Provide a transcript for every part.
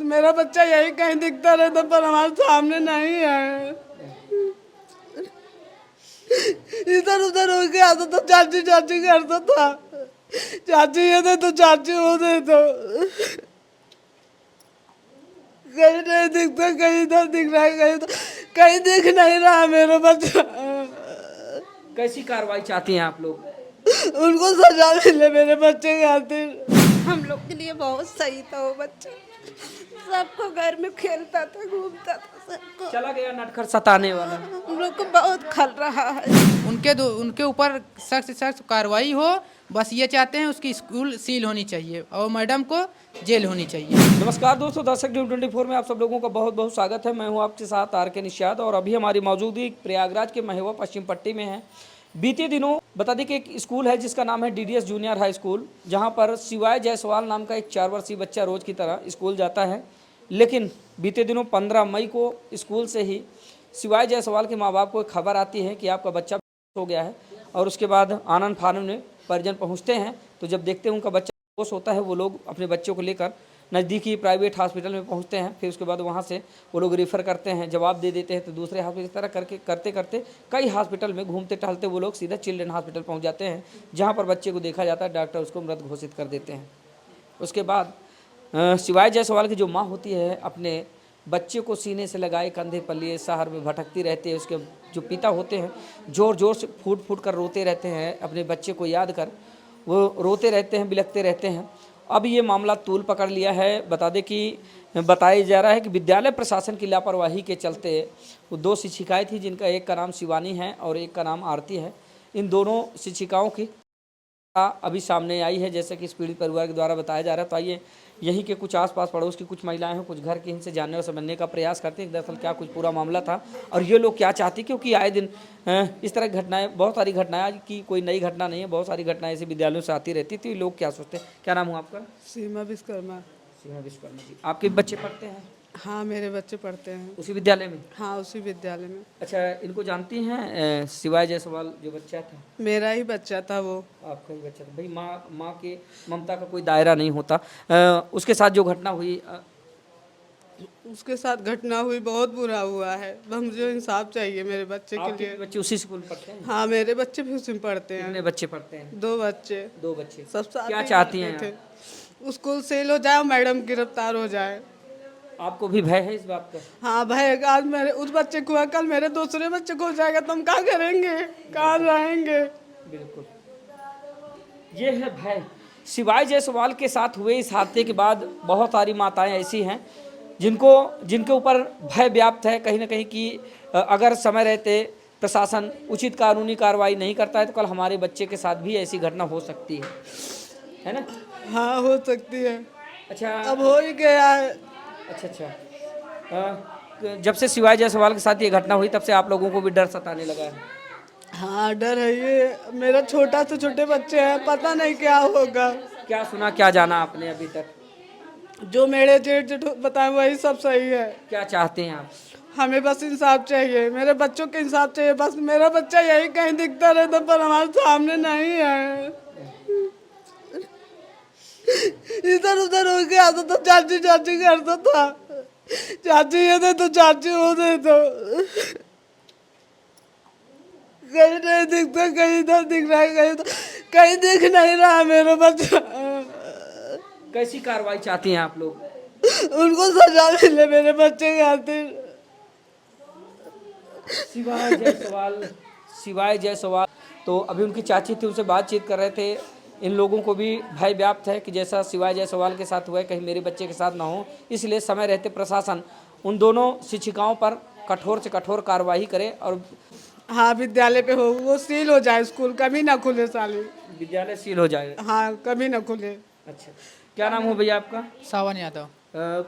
मेरा बच्चा यही कहीं दिखता रहता पर हमारे सामने नहीं है। इधर उधर हो के आता तो चाची चाची करता था, चाची ये दे तो चाची वो दे तो। कहीं नहीं दिखता, कहीं इधर दिख रहा है, कहीं दिख नहीं रहा मेरा बच्चा। कैसी कार्रवाई चाहती हैं आप लोग? उनको सजा मिले मेरे बच्चे के खातिर। हम लोग के लिए बहुत सही था वो बच्चा, सबको घर में खेलता था, घूमता था, सबको। चला गया नटखट सताने वाला। हम लोग को बहुत खल रहा है। उनके ऊपर सख्त सख्त कार्रवाई हो, बस ये चाहते हैं। उसकी स्कूल सील होनी चाहिए और मैडम को जेल होनी चाहिए। नमस्कार दोस्तों, दर्शक न्यूज़ 24 में आप सब लोगों का बहुत बहुत स्वागत है। मैं हूं आपके साथ आर.के. निषाद और अभी हमारी मौजूदगी प्रयागराज के महेवा पश्चिम पट्टी में है। बीते दिनों बता दें कि एक स्कूल है जिसका नाम है DDS जूनियर हाई स्कूल, जहां पर शिवाय जायसवाल नाम का एक 4 वर्षीय बच्चा रोज की तरह स्कूल जाता है। लेकिन बीते दिनों 15 मई को स्कूल से ही शिवाय जायसवाल के माँ बाप को एक खबर आती है कि आपका बच्चा हो गया है। और उसके बाद आनंद फानन में परिजन पहुंचते हैं, तो जब देखते हैं उनका बच्चा बेहोश होता है, वो लोग अपने बच्चों को लेकर नज़दीकी प्राइवेट हॉस्पिटल में पहुंचते हैं। फिर उसके बाद वहां से वो लोग रेफ़र करते हैं, जवाब दे देते हैं तो दूसरे हॉस्पिटल, इस तरह करते करते कई हॉस्पिटल में घूमते टहलते वो लोग सीधा चिल्ड्रन हॉस्पिटल पहुँच जाते हैं, जहाँ पर बच्चे को देखा जाता है। डॉक्टर उसको मृत घोषित कर देते हैं। उसके बाद शिवाय जायसवाल की जो माँ होती है, अपने बच्चे को सीने से लगाए कंधे पर लिए शहर में भटकती रहती है। उसके जो पिता होते हैं ज़ोर ज़ोर से फूट फूट कर रोते रहते हैं, अपने बच्चे को याद कर वो रोते रहते हैं, बिलखते रहते हैं। अब ये मामला तूल पकड़ लिया है। बता दें कि बताया जा रहा है कि विद्यालय प्रशासन की लापरवाही के चलते वो 2 शिक्षिकाएँ थी, जिनका एक का नाम शिवानी है और एक का नाम आरती है। इन दोनों शिक्षिकाओं की अभी सामने आई है, जैसे कि इस पीड़ित परिवार के द्वारा बताया जा रहा है। तो आइए यहीं के कुछ आसपास पड़ोस की कुछ महिलाएं हैं, कुछ घर के इनसे जानने और समझने का प्रयास करते हैं दरअसल क्या कुछ पूरा मामला था और ये लोग क्या चाहते, क्योंकि आए दिन इस तरह की घटनाएं, बहुत सारी घटनाएं की कोई नई घटना नहीं है, बहुत सारी घटनाएं ऐसे विद्यालयों से आती रहती। तो ये लोग क्या सोचते हैं? क्या नाम हुआ आपका? सीमा विश्वकर्मा। सीमा विश्वकर्मा जी। आपके बच्चे पढ़ते हैं हाँ, मेरे बच्चे पढ़ते हैं उसी विद्यालय में? हाँ, उसी विद्यालय में। अच्छा, इनको जानती हैं? शिवाय जायसवाल जो बच्चा था, मेरा ही बच्चा था वो। आपका ही बच्चा था। भाई माँ के ममता का कोई दायरा नहीं होता। उसके साथ जो घटना हुई, उसके साथ घटना हुई, बहुत बुरा हुआ है। मुझे इंसाफ चाहिए मेरे बच्चे के आपके लिए। बच्चे उसी स्कूल में पढ़ते हैं? हाँ, मेरे बच्चे भी उसी में पढ़ते हैं। कितने बच्चे पढ़ते हैं? 2 बच्चे। 2 बच्चे। सब साथ क्या ही चाहती पढ़ते हैं थे। स्कूल सेल हो जाए और मैडम गिरफ्तार हो जाए। आपको भी भय है इस बात का? हाँ भाई, आज मेरे उस बच्चे को हुआ, कल मेरे दूसरे बच्चे को हो जाएगा तो हम क्या करेंगे, कहाँ रहेंगे? बिल्कुल, ये है भय। शिवाय जायसवाल के साथ हुए इस हादसे के बाद बहुत सारी माताएं ऐसी हैं जिनके ऊपर भय व्याप्त है कहीं ना कहीं कि अगर समय रहते प्रशासन उचित कानूनी कार्रवाई नहीं करता है तो कल हमारे बच्चे के साथ भी ऐसी घटना हो सकती है ना? हाँ, हो सकती है। अच्छा, अब हो ही गया है। अच्छा, जब से शिवाय जायसवाल के साथ ये घटना हुई तब से आप लोगों को भी डर सताने लगा है? हाँ, डर है। ये मेरा छोटा से छोटे बच्चे हैं, पता नहीं क्या होगा। क्या सुना, क्या जाना आपने अभी तक? जो मेरे जेठ बताए वही सब सही है। क्या चाहते हैं आप? हमें बस इंसाफ चाहिए, मेरे बच्चों के इंसाफ चाहिए। बस मेरा बच्चा यही कहीं दिखता रहता पर हमारे सामने नहीं है। इधर उधर हो के आता तो चाची चाची करता था, चाची ये दे तो चाची वो दे तो। कहीं नहीं दिखता, कहीं इधर दिख रहा है, कहीं दिख नहीं रहा मेरा बच्चा। कैसी कार्रवाई चाहती हैं आप लोग? उनको सजा मिले मेरे बच्चे के खातिर। शिवाय जायसवाल तो अभी उनकी चाची थी, उनसे बातचीत कर रहे थे। इन लोगों को भी भय व्याप्त है कि जैसा शिवाय जायसवाल के साथ हुआ है कहीं मेरे बच्चे के साथ ना हो, इसलिए समय रहते प्रशासन उन दोनों शिक्षिकाओं पर कठोर से कठोर कार्रवाई करे और हाँ, विद्यालय पे हो, वो सील हो जाए, स्कूल कभी ना खुले साले। विद्यालय सील हो जाए। हाँ, कभी ना खुले। अच्छा, क्या नाम हो भैया आपका? सावन यादव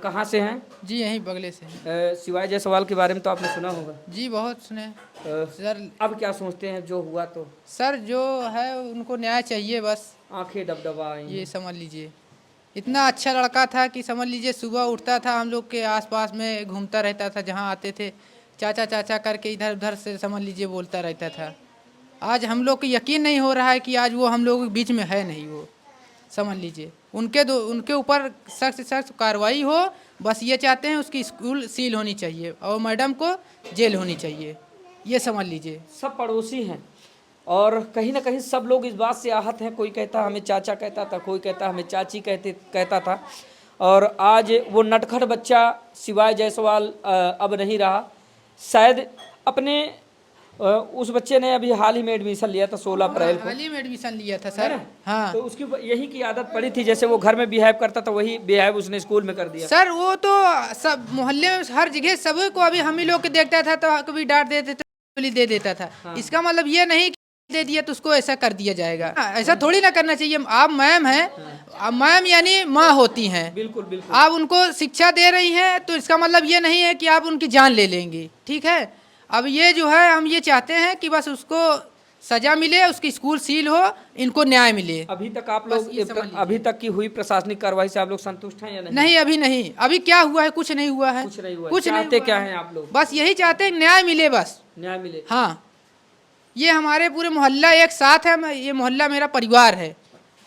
कहाँ से हैं? जी, यहीं बगले से हैं। शिवाय जायसवाल के बारे में तो आपने सुना होगा? जी, बहुत सुने सर। अब क्या सोचते हैं जो हुआ? तो सर जो है उनको न्याय चाहिए, बस आंखें डबडबा आई ये हैं। समझ लीजिए। इतना अच्छा लड़का था कि समझ लीजिए सुबह उठता था, हम लोग के आसपास में घूमता रहता था, जहाँ आते थे चाचा चाचा करके इधर उधर से समझ लीजिए बोलता रहता था। आज हम लोग को यकीन नहीं हो रहा है कि आज वो हम लोग के बीच में है नहीं। वो समझ लीजिए। उनके ऊपर सख्त से सख्त कार्रवाई हो, बस ये चाहते हैं उसकी स्कूल सील होनी चाहिए और मैडम को जेल होनी चाहिए, ये समझ लीजिए। सब पड़ोसी हैं और कहीं ना कहीं सब लोग इस बात से आहत हैं। कोई कहता हमें चाचा कहता था, कोई कहता हमें चाची कहता था। और आज वो नटखट बच्चा सिवाय जायसवाल अब नहीं रहा। शायद अपने उस बच्चे ने अभी हाल ही में एडमिशन लिया था 16 अप्रैल को। हाल ही में एडमिशन लिया था सर। हाँ, तो उसकी यही की आदत पड़ी थी, जैसे वो घर में बिहेव करता था वही बिहेव उसने स्कूल में कर दिया। सर वो तो सब मोहल्ले में हर जगह सभी को अभी हम ही लोग के देखता था तो कभी डांट देते थे, गोली दे देता था। इसका मतलब ये नहीं कि दे दिया तो उसको ऐसा कर दिया जाएगा, ऐसा थोड़ी ना करना चाहिए। आप मैम हैं, आप मैम यानी माँ होती हैं, बिल्कुल बिल्कुल। आप उनको शिक्षा दे रही हैं तो इसका मतलब ये नहीं है कि आप उनकी जान ले लेंगी, ठीक है। अब ये जो है हम ये चाहते हैं कि बस उसको सजा मिले, उसकी स्कूल सील हो, इनको न्याय मिले। अभी तक आप लोग अभी तक की हुई प्रशासनिक कार्रवाई से आप लोग संतुष्ट हैं या नहीं? नहीं, अभी नहीं। अभी क्या हुआ है? कुछ नहीं हुआ है। कुछ नहीं हुआ। कुछ नहीं चाहते हुआ क्या है। हैं आप लोग? बस यही चाहते हैं न्याय मिले, बस न्याय मिले। हाँ, ये हमारे पूरे मोहल्ला एक साथ है, ये मोहल्ला मेरा परिवार है,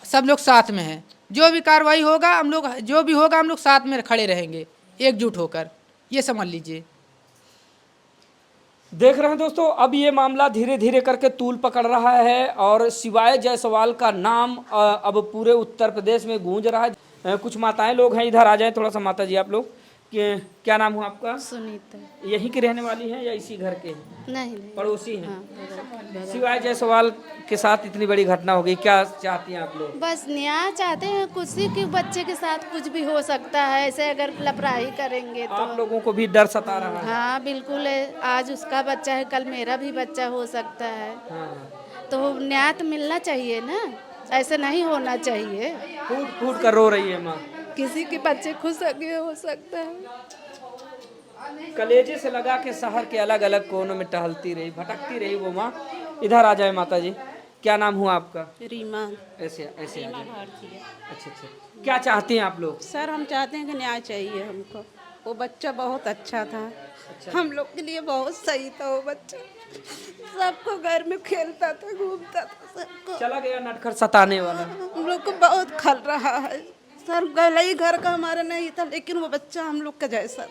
सब लोग साथ में हैं। जो भी कार्रवाई होगा हम लोग, जो भी होगा हम लोग साथ में खड़े रहेंगे एकजुट होकर, ये समझ लीजिए। देख रहे हैं दोस्तों, अब ये मामला धीरे धीरे करके तूल पकड़ रहा है और सिवाय जायसवाल का नाम अब पूरे उत्तर प्रदेश में गूंज रहा है। कुछ माताएं लोग हैं, इधर आ जाएं थोड़ा सा। माता जी आप लोग क्या नाम हुआ आपका? सुनीता। यहीं की रहने वाली हैं या इसी घर के हैं? नहीं पड़ोसी हैं। हाँ, सिवाय जायसवाल के साथ इतनी बड़ी घटना हो गई, क्या चाहती हैं आप लोग? बस न्याय चाहते हैं। किसी के बच्चे के साथ कुछ भी हो सकता है, ऐसे अगर लापरवाही करेंगे तो। आप लोगों को भी डर सता रहा है? हाँ बिल्कुल है, आज उसका बच्चा है, कल मेरा भी बच्चा हो सकता है। हाँ। तो न्याय तो मिलना चाहिए ना, ऐसे नहीं होना चाहिए। फूट फूट कर रो रही है माँ। किसी के बच्चे खुश आगे हो सकता है। कलेजे से लगा के शहर के अलग अलग कोनों में टहलती रही, भटकती रही वो माँ। इधर आ जाए माता जी, क्या नाम हुआ आपका? रीमा। ऐसे ऐसे आ जाए। अच्छा अच्छा, क्या चाहती हैं आप लोग? सर हम चाहते हैं कि न्याय चाहिए हमको। वो बच्चा बहुत अच्छा था, हम लोग के लिए बहुत सही था। वो बच्चा सबको घर में खेलता था, घूमता था, सबको। चला गया नटखट सताने वाला। हम लोग को बहुत खल रहा है सर। गलई घर का हमारा नहीं था, लेकिन वो बच्चा हम लोग का जैसा था,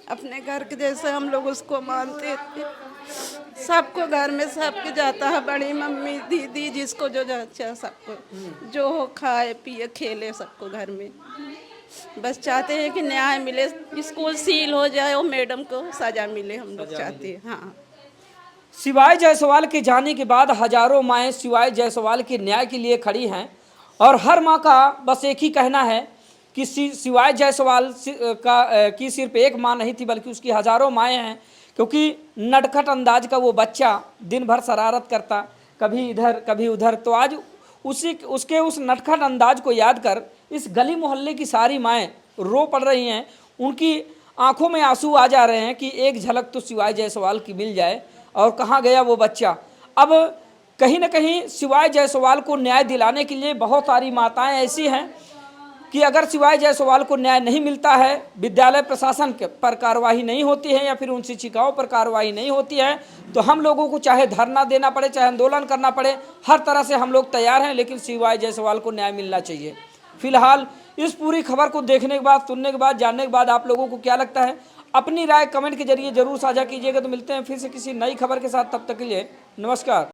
अपने घर के जैसे हम लोग उसको मानते थे। सबको घर में सबके जाता है, बड़ी मम्मी दीदी जिसको जो जाता, सबको जो हो खाए पिए खेले सबको घर में। बस चाहते हैं कि न्याय मिले, स्कूल सील हो जाए और मैडम को सजा मिले, हम लोग चाहते हैं। हाँ, सिवाय जायसवाल के जाने के बाद हजारों माएँ सिवाय जायसवाल के न्याय के लिए खड़ी हैं और हर माँ का बस एक ही कहना है कि सिवाय जायसवाल की सिर्फ एक माँ नहीं थी बल्कि उसकी हजारों माएँ हैं। क्योंकि नटखट अंदाज का वो बच्चा दिन भर शरारत करता, कभी इधर कभी उधर। तो आज उसके उस नटखट अंदाज को याद कर इस गली मोहल्ले की सारी माएँ रो पड़ रही हैं। उनकी आंखों में आंसू आ जा रहे हैं कि एक झलक तो सिवाय जायसवाल की मिल जाए। और कहाँ गया वो बच्चा? अब कहीं ना कहीं सिवाय जायसवाल को न्याय दिलाने के लिए बहुत सारी माताएं ऐसी हैं कि अगर सिवाय जायसवाल को न्याय नहीं मिलता है, विद्यालय प्रशासन पर कार्रवाई नहीं होती है या फिर उन शिक्षिकाओं पर कार्रवाई नहीं होती है, तो हम लोगों को चाहे धरना देना पड़े, चाहे आंदोलन करना पड़े, हर तरह से हम लोग तैयार हैं। लेकिन सिवाय जायसवाल को न्याय मिलना चाहिए। फिलहाल इस पूरी खबर को देखने के बाद, सुनने के बाद, जानने के बाद आप लोगों को क्या लगता है, अपनी राय कमेंट के जरिए जरूर साझा कीजिएगा। तो मिलते हैं फिर से किसी नई खबर के साथ, तब तक के लिए नमस्कार।